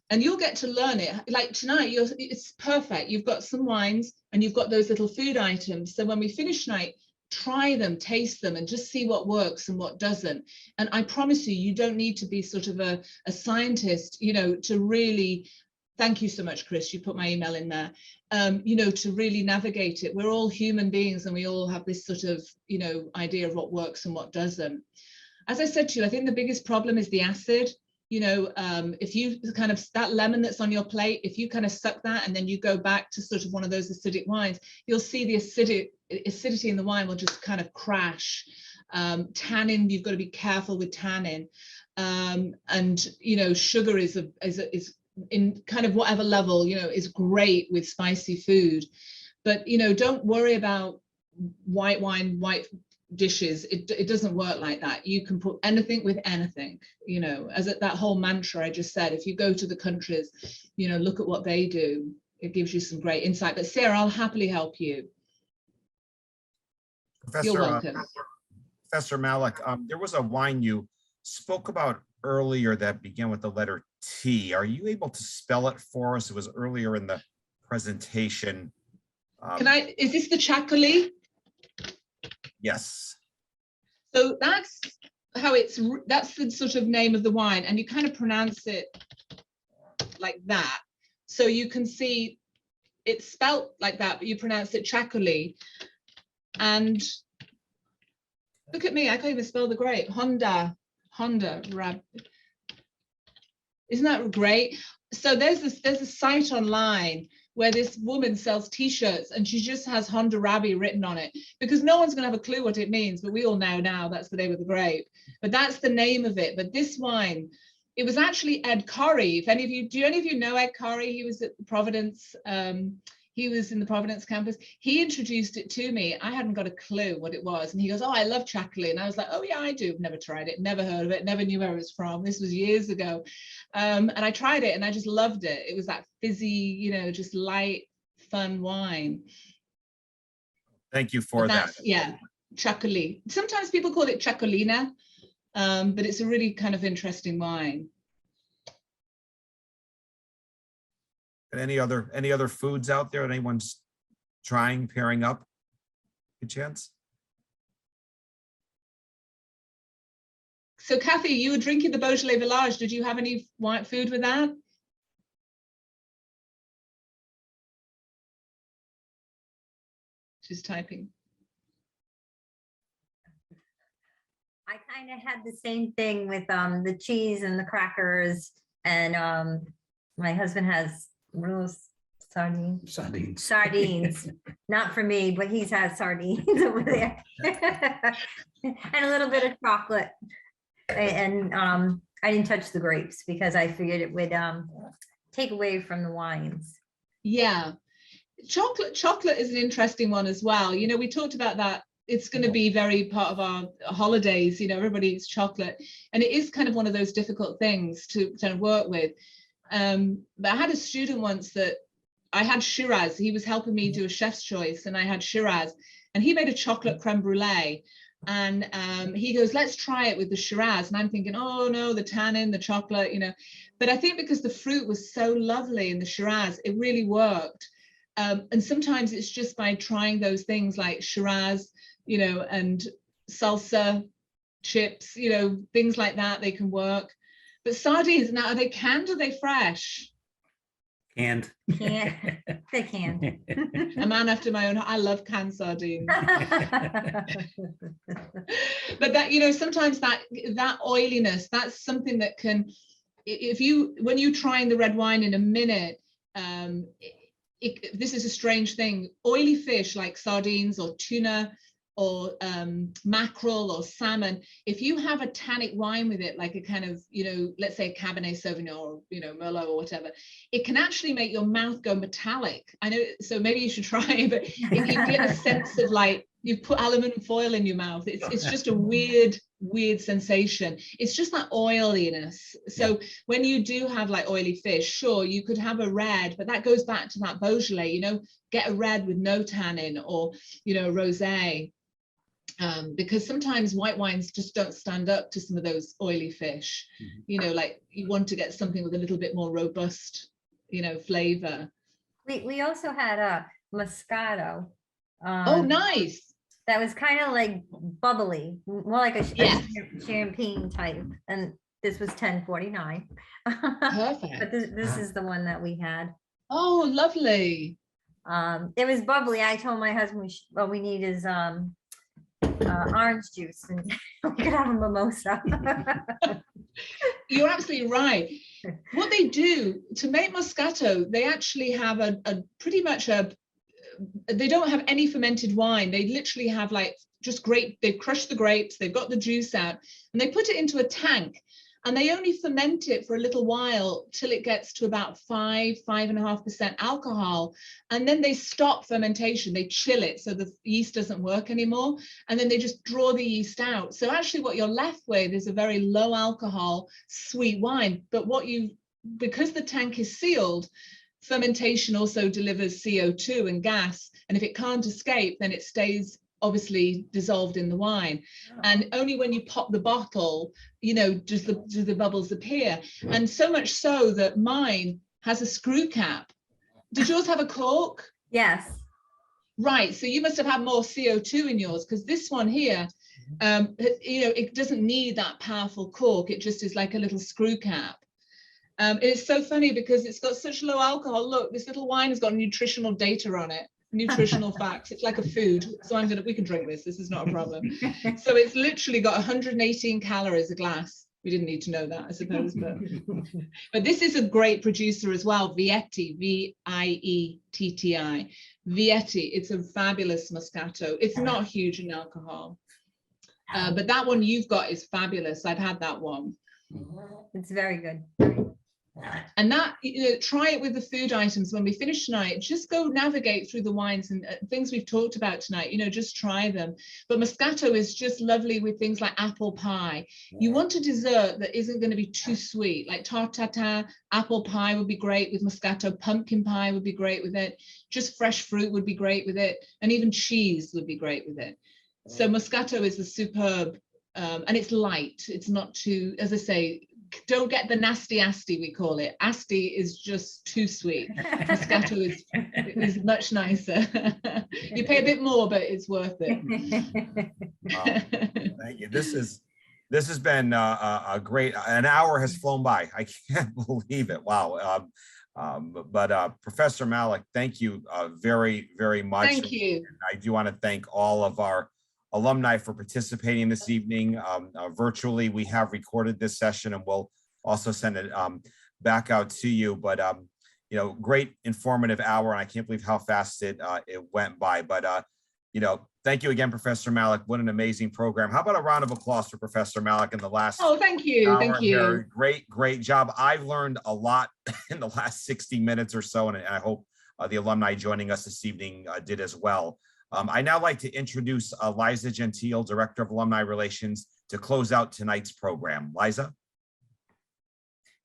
And you'll get to learn it. Like tonight, it's perfect. You've got some wines and you've got those little food items. So when we finish tonight, try them, taste them, and just see what works and what doesn't. And I promise you, you don't need to be sort of a scientist, you know, to really, thank you so much, Chris, you put my email in there, you know, to really navigate it. We're all human beings and we all have this sort of, you know, idea of what works and what doesn't. As I said to you, I think the biggest problem is the acid. You know, if you kind of, that lemon that's on your plate, if you kind of suck that and then you go back to sort of one of those acidic wines, you'll see the acidity in the wine will just kind of crash. Tannin, you've got to be careful with tannin. And, you know, sugar is in kind of whatever level, you know, is great with spicy food. But, you know, don't worry about white wine, white dishes. It doesn't work like that. You can put anything with anything, you know, as that whole mantra I just said. If you go to the countries, you know, look at what they do, it gives you some great insight. But Sarah, I'll happily help you. Professor, You're welcome. Professor Malik, there was a wine you spoke about earlier that began with the letter T. Are you able to spell it for us? It was earlier in the presentation. Is this the Chacoli? Yes. So that's that's the sort of name of the wine, and you kind of pronounce it like that. So you can see it's spelt like that, but you pronounce it Chacoli. And look at me, I can't even spell the grape. Honda, isn't that great? So there's a site online where this woman sells t-shirts and she just has Honda Rabi written on it, because no one's going to have a clue what it means, but we all know now that's the name of the grape. But that's the name of it. But this wine, it was actually Ed Corrie. If any of you, do any of you know Ed Corrie? He was at Providence. He was in the Providence campus. He introduced it to me. I hadn't got a clue what it was. And he goes, oh, I love Chacoli. And I was like, oh yeah, I do. Never tried it, never heard of it, never knew where it was from. This was years ago. And I tried it and I just loved it. It was that fizzy, you know, just light, fun wine. Thank you for that. Yeah, Chacoli. Sometimes people call it Chacolina, but it's a really kind of interesting wine. Any other foods out there? Anyone's trying, pairing up? Good chance. So Kathy, you were drinking the Beaujolais Village. Did you have any white food with that? She's typing. I kind of had the same thing with the cheese and the crackers, and my husband has those sardines. Not for me, but he's had sardines over there. And a little bit of chocolate. And I didn't touch the grapes because I figured it would take away from the wines. Yeah, chocolate is an interesting one as well. You know, we talked about that. It's going to be very part of our holidays. You know, everybody eats chocolate, and it is kind of one of those difficult things to kind of work with. But I had a student once that I had Shiraz. He was helping me do a chef's choice, and I had Shiraz, and he made a chocolate creme brulee. And he goes, let's try it with the Shiraz. And I'm thinking, oh no, the tannin, the chocolate, you know. But I think because the fruit was so lovely in the Shiraz, it really worked. And sometimes it's just by trying those things like Shiraz, you know, and salsa, chips, you know, things like that, they can work. But sardines, now, are they canned or are they fresh? Canned. Yeah, they can. A man after my own heart. I love canned sardines. But that, you know, sometimes that oiliness, that's something that can, when you're trying the red wine in a minute, this is a strange thing. Oily fish like sardines or tuna or mackerel or salmon, if you have a tannic wine with it, like a kind of, you know, let's say a Cabernet Sauvignon or, you know, Merlot or whatever, it can actually make your mouth go metallic. I know, so maybe you should try it, but if you get a sense of like, you've put aluminum foil in your mouth, it's just a weird sensation. It's just that oiliness. So when you do have like oily fish, sure, you could have a red, but that goes back to that Beaujolais, you know, get a red with no tannin, or, you know, rosé. Because sometimes white wines just don't stand up to some of those oily fish. You know, like you want to get something with a little bit more robust, you know, flavor. We also had a Moscato. Oh, nice. That was kind of like bubbly, more like a champagne type. And this was $10.49. Perfect. But this is the one that we had. Oh, lovely. It was bubbly. I told my husband what we need is orange juice, and we could have a mimosa. You're absolutely right. What they do to make Moscato, they actually have a pretty much they don't have any fermented wine. They literally have like just they've crushed the grapes, they've got the juice out, and they put it into a tank, and they only ferment it for a little while till it gets to about 5.5% alcohol. And then they stop fermentation, they chill it so the yeast doesn't work anymore. And then they just draw the yeast out. So actually what you're left with is a very low alcohol, sweet wine. But because the tank is sealed, fermentation also delivers CO2 and gas. And if it can't escape, then it stays obviously dissolved in the wine. And only when you pop the bottle, you know, do the bubbles appear. And so much so that mine has a screw cap. Did yours have a cork? Yes. Right, so you must have had more CO2 in yours, because this one here, you know, it doesn't need that powerful cork. It just is like a little screw cap. It's so funny because it's got such low alcohol. Look, this little wine has got nutritional data on it, nutritional facts. It's like a food. So we can drink this. This is not a problem. So it's literally got 118 calories a glass. We didn't need to know that, I suppose, but this is a great producer as well, Vietti, Vietti. Vietti, it's a fabulous Moscato. It's not huge in alcohol, but that one you've got is fabulous. I've had that one. It's very good. And that, you know, try it with the food items when we finish tonight. Just go navigate through the wines and things we've talked about tonight, you know, just try them. But Moscato is just lovely with things like apple pie. You want a dessert that isn't going to be too sweet, like tarte tatin, apple pie would be great with Moscato, pumpkin pie would be great with it, just fresh fruit would be great with it, and even cheese would be great with it. So Moscato is a superb, and it's light. It's not too, as I say, don't get the nasty asti, we call it. Asti is just too sweet. Moscato is much nicer. You pay a bit more, but it's worth it. Thank you. This has been a great, an hour has flown by. I can't believe it. Wow. But Professor Malik, thank you very, very much. Thank you. And I do want to thank all of our alumni for participating this evening. Virtually, we have recorded this session and we'll also send it back out to you. But you know, great informative hour, and I can't believe how fast it went by. But you know, thank you again, Professor Malik. What an amazing program. How about a round of applause for Professor Malik in the last Oh, thank you. hour Thank you. here. Great job. I've learned a lot in the last 60 minutes or so, and I hope the alumni joining us this evening did as well. I now like to introduce Liza Gentile, Director of Alumni Relations, to close out tonight's program. Liza?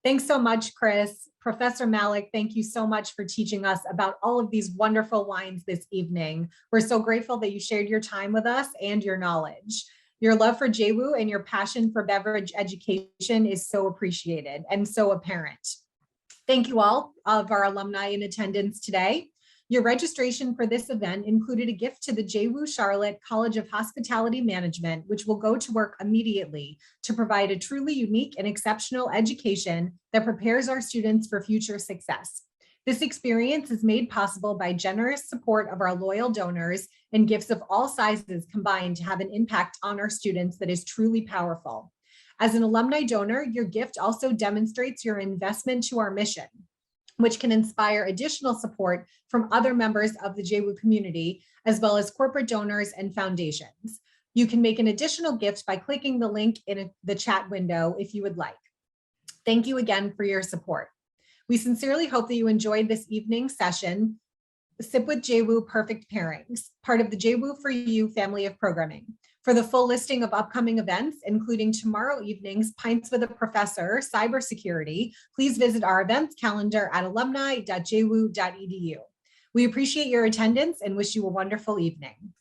Thanks so much, Chris. Professor Malik, thank you so much for teaching us about all of these wonderful wines this evening. We're so grateful that you shared your time with us and your knowledge. Your love for JWU and your passion for beverage education is so appreciated and so apparent. Thank you all of our alumni in attendance today. Your registration for this event included a gift to the JWU Charlotte College of Hospitality Management, which will go to work immediately to provide a truly unique and exceptional education that prepares our students for future success. This experience is made possible by generous support of our loyal donors and gifts of all sizes combined to have an impact on our students that is truly powerful. As an alumni donor, your gift also demonstrates your investment to our mission, which can inspire additional support from other members of the JWU community, as well as corporate donors and foundations. You can make an additional gift by clicking the link in the chat window if you would like. Thank you again for your support. We sincerely hope that you enjoyed this evening's session, Sip with JWU Perfect Pairings, part of the JWU for You family of programming. For the full listing of upcoming events, including tomorrow evening's Pints with a Professor, Cybersecurity, please visit our events calendar at alumni.jwu.edu. We appreciate your attendance and wish you a wonderful evening.